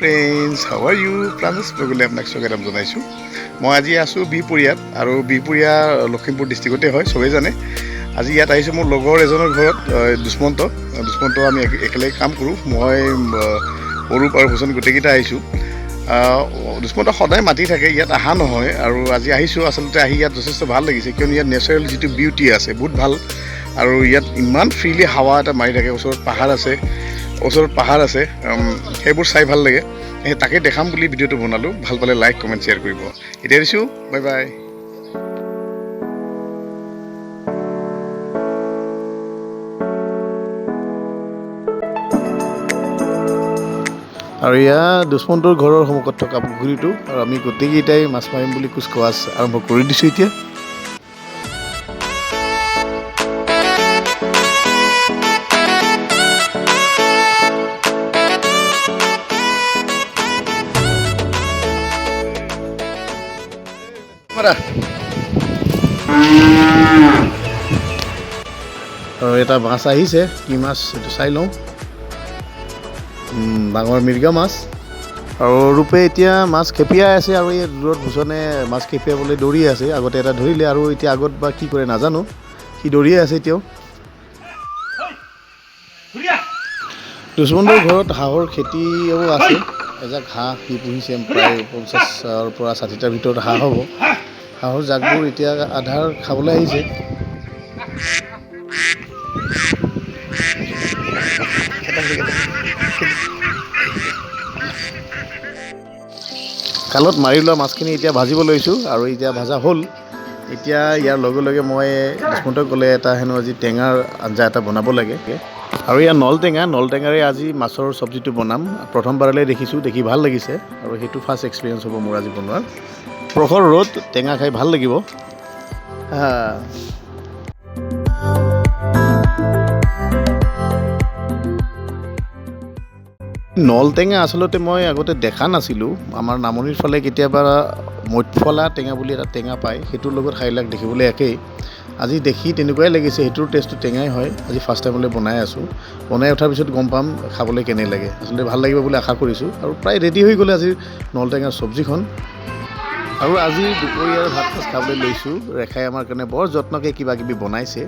friends, how are you? Pranjals লগলে আপোনাক স্বাগতম জনাইছো। মই আজি আছো বিপুৰিয়াত আৰু বিপুৰিয়া লখিমপুৰ ডিস্ট্ৰিক্টতে হয় সবে জানে। আজি ইয়াত আহিছো মোৰ লগৰ এজনৰ ঘৰত দুষ্মন্ত আমি একেলগে কাম কৰো। মই অৰূপ আৰু ভূষণ গোটেইকেইটা আহিছো। দুষ্মন্ত সদায় মাতি থাকে ইয়াত আহা নহয় আৰু আজি আহিছো। আচলতে আহি ইয়াত যথেষ্ট ভাল লাগিছে কিয়নো ইয়াত নেচাৰেল যিটো বিউটি আছে বহুত ভাল আৰু ইয়াত ইমান ফ্ৰীলি হাৱা এটা মাৰি থাকে। ওচৰত পাহাৰ আছে সেইবোৰ চাই ভাল লাগে। তাকে দেখাম বুলি ভিডিঅ'টো বনালোঁ। ভাল পালে লাইক কমেণ্ট শ্বেয়াৰ কৰিব। এতিয়া দিছোঁ বাই বাই। আৰু এয়া দুষ্মন্তৰ ঘৰৰ সন্মুখত থকা পুখুৰীটো আৰু আমি গোটেইকেইটাই মাছ মাৰিম বুলি কুচকাৱাজ আৰম্ভ কৰি দিছোঁ এতিয়া। আৰু এটা মাছ আহিছে, কি মাছ এইটো চাই লওঁ। ডাঙৰ মিৰ্গা মাছ আৰু ৰূপে এতিয়া মাছ খেপিয়াই আছে আৰু এই দূৰত ভূষণে মাছ খেপিয়াবলৈ দৌৰি আছে। আগতে এটা ধৰিলে আৰু এতিয়া আগত বা কি কৰে নাজানো, সি দৌৰিয়ে আছে এতিয়াও। দুষ্মন্তৰ ঘৰত হাঁহৰ খেতিও আছে। এজাক হাঁহ সি পুহিছে, প্ৰায় 50ৰ পৰা 60টাৰ ভিতৰত হাঁহ হ'ব। হাঁহৰ জাকবোৰ এতিয়া আধাৰ খাবলৈ আহিছে। খালত মাৰি লোৱা মাছখিনি এতিয়া ভাজিব লৈছোঁ আৰু এতিয়া ভাজা হ'ল। এতিয়া ইয়াৰ লগে লগে মই দুষ্মন্তক ক'লে এটা হেনো আজি টেঙাৰ আঞ্জা এটা বনাব লাগে আৰু ইয়াৰ নলটেঙাৰে আজি মাছৰ চব্জিটো বনাম। প্ৰথমবাৰলৈ দেখিছোঁ, দেখি ভাল লাগিছে আৰু সেইটো ফাৰ্ষ্ট এক্সপিৰিয়েঞ্চ হ'ব মোৰ আজি বনোৱাৰ। প্ৰখৰ ৰ'দ, টেঙা খাই ভাল লাগিব। নলটেঙা আচলতে মই আগতে দেখা নাছিলোঁ। আমাৰ নামনিৰ ফালে কেতিয়াবা মৈতফলা টেঙা বুলি এটা টেঙা পায়, সেইটোৰ লগত খাইলাক দেখিবলৈ একেই। আজি দেখি তেনেকুৱাই লাগিছে, সেইটোৰ টেষ্টটো টেঙাই হয়। আজি ফাৰ্ষ্ট টাইমলৈ বনাই আছোঁ। বনাই উঠাৰ পিছত গম পাম খাবলৈ কেনে লাগে। আচলতে ভাল লাগিব বুলি আশা কৰিছোঁ আৰু প্ৰায় ৰেডি হৈ গ'লে আজিৰ নলটেঙাৰ চব্জিখন। আৰু আজি দুপৰীয়াৰ ভাত সাজ খাবলৈ লৈছোঁ। ৰেখাই আমাৰ কাৰণে বৰ যত্নকৈ কিবা কিবি বনাইছে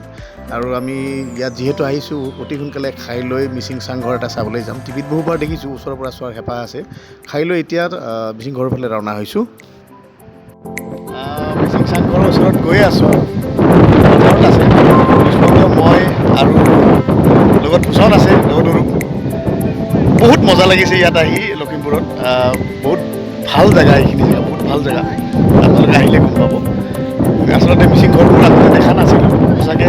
আৰু আমি ইয়াত যিহেতু আহিছোঁ অতি সোনকালে খাই লৈ মিচিং চাংঘৰ এটা চাবলৈ যাম। টিভিত বহুবাৰ দেখিছোঁ, ওচৰৰ পৰা চোৱাৰ হেঁপাহ আছে। খাই লৈ এতিয়া মিচিং ঘৰৰ ফালে ৰাওনা হৈছোঁ। মিচিং চাংঘৰৰ ওচৰত গৈ আছোঁ। ঘৰত আছে মই আৰু লগত ভূষণ আছে, লগত অৰূপ। বহুত মজা লাগিছে ইয়াত আহি লখিমপুৰত। বহুত ভাল জেগা, এইখিনি জেগা বহুত ভাল জেগা। আপোনালোকে আহিলে গম পাব। আচলতে মিচিং ঘৰবোৰ আগতে দেখা নাছিলোঁ। সঁচাকৈ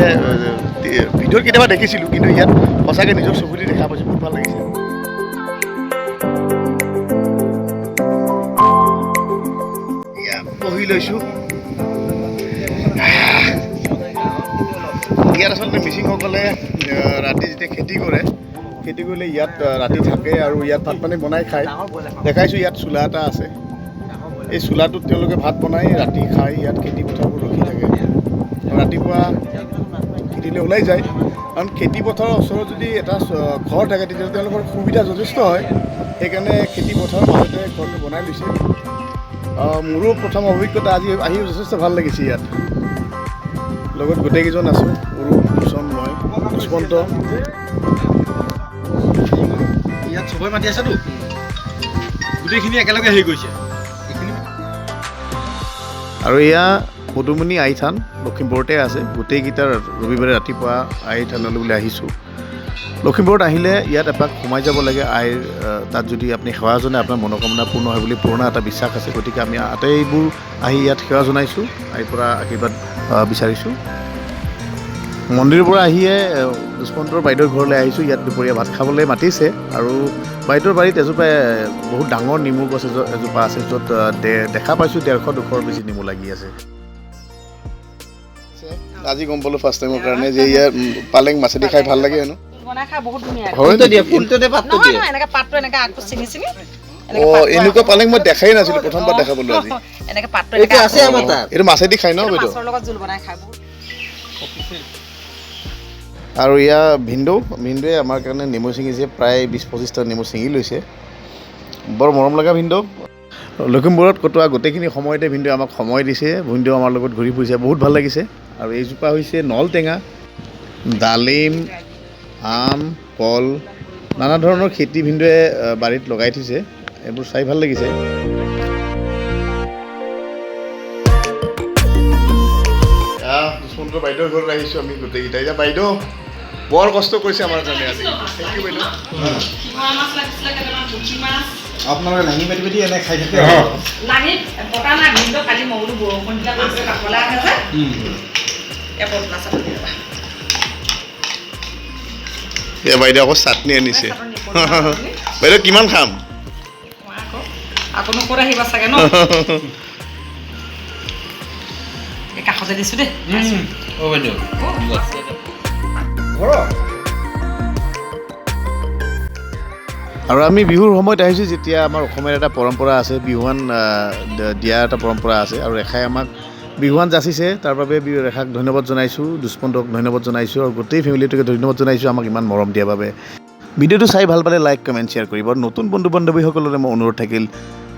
ভিডিঅ'ত কেতিয়াবা দেখিছিলোঁ, কিন্তু ইয়াত সঁচাকৈ নিজৰ চকুদি দেখা পাইছোঁ। বহুত ভাল লাগিছে। বহি লৈছোঁ। ইয়াত আচলতে মিচিংসকলে ৰাতি যেতিয়া খেতি কৰিলে ইয়াত ৰাতি থাকে আৰু ইয়াত ভাত পানী বনাই খায়। দেখাইছোঁ ইয়াত চোলা এটা আছে। এই চোলাটোত তেওঁলোকে ভাত বনাই ৰাতি খাই। ইয়াত খেতি পথাৰবোৰ ৰখি থাকে। ৰাতিপুৱা খেতিলৈ ওলাই যায়, কাৰণ খেতি পথাৰৰ ওচৰত যদি এটা ঘৰ থাকে তেতিয়াহ'লে তেওঁলোকৰ সুবিধা যথেষ্ট হয়। সেইকাৰণে খেতি পথাৰৰ মাজতে ঘৰটো বনাই লৈছে। মোৰো প্ৰথম অভিজ্ঞতা, আজি আহি যথেষ্ট ভাল লাগিছে ইয়াত। লগত গোটেইকেইজন আছোঁ, অৰূপ, ভূষণ, মই, দুষ্মন্ত। ইয়াত চবৰে মাতি আছেতো, গোটেইখিনি একেলগে হেৰি কৰিছে। আৰু এয়া পদুমণি আই থান লখিমপুৰতে আছে। গোটেইকেইটাৰ ৰবিবাৰে ৰাতিপুৱা আই থানলৈ বুলি আহিছোঁ। লখিমপুৰত আহিলে ইয়াত এপাক সোমাই যাব লাগে। আইৰ তাত যদি আপুনি সেৱা জনায় আপোনাৰ মনোকামনা পূৰ্ণ হয় বুলি পুৰণা এটা বিশ্বাস আছে। গতিকে আমি আটাইবোৰ আহি ইয়াত সেৱা জনাইছোঁ, আইৰ পৰা আশীৰ্বাদ বিচাৰিছোঁ। মন্দিৰৰ পৰা আহিয়ে দুষ্মন্তৰ বাইদেউৰ ঘৰলৈ আহিছোঁ। ইয়াত দুপৰীয়া ভাত খাবলৈ মাতিছে আৰু বাইদেউৰ বাৰীত এজোপা বহুত ডাঙৰ নেমু গছ এজোপা আছে, য'ত দেখা পাইছোঁ 150-200 বেছি নেমু লাগি আছে। আজি গম পালোঁ ফাৰ্ষ্ট টাইমৰ কাৰণে যে ইয়াৰ পালেং মাছেদি খাই ভাল লাগে হেনো। এনেকুৱা পালেং মই দেখাই নাছিলোঁ, প্ৰথমবাৰ দেখা পালোঁ আজি। এইটো মাছেদি খাই ন বাইদেউ? আৰু এয়া ভিনদেউৱে আমাৰ কাৰণে নেমু ছিঙিছে। প্ৰায় 20-25টা নেমু ছিঙি লৈছে। বৰ মৰম লগা ভিনদেউ লখিমপুৰত কটোৱা গোটেইখিনি সময়তে ভিনদেউ আমাক সময় দিছে ভিনদেউ আমাৰ লগত ঘূৰি ফুৰিছে বহুত ভাল লাগিছে আৰু এইজোপা হৈছে নল টেঙা ডালিম আম কল নানা ধৰণৰ খেতি ভিনদেৱে বাৰীত লগাই থৈছে এইবোৰ চাই ভাল লাগিছে দুষ্মন্ত বাইদেউৰ ঘৰত আহিছোঁ আমি গোটেইকেইটা এতিয়া বাইদেউ বৰ কষ্ট কৰিছে আমাৰ কাৰণে আজি থেংক ইউ বাইদেউ আপোনালোকে লাঙি পাতি পাতি এনে খাই থাকে লাঙি পতা নাই ভিনদেউ কালি মই বোলো বৰষুণ দিলে মাছটো কাষলৈ আহে যে এপদ মাছ এয়া বাইদেউ আকৌ চাটনি আনিছে বাইদেউ কিমান খাম আকৌ ক'ত আহিবা চাগে ন এই কাষতে দিছোঁ দেই আৰু আমি বিহুৰ সময়ত আহিছোঁ যেতিয়া আমাৰ অসমীয়াৰ এটা পৰম্পৰা আছে বিহুৱান দিয়া এটা পৰম্পৰা আছে আৰু ৰেখাই আমাক বিহুৱান যাচিছে তাৰ বাবে ৰেখাক ধন্যবাদ জনাইছোঁ দুষ্মন্তক ধন্যবাদ জনাইছোঁ আৰু গোটেই ফেমিলিটোকে ধন্যবাদ জনাইছোঁ আমাক ইমান মৰম দিয়াৰ বাবে ভিডিঅ'টো চাই ভাল পালে লাইক কমেণ্ট শ্বেয়াৰ কৰিব নতুন বন্ধু বান্ধৱীসকললৈ মই অনুৰোধ থাকিল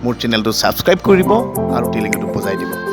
মোৰ চেনেলটো ছাবস্ক্ৰাইব কৰিব আৰু টিলিংটো বজাই দিব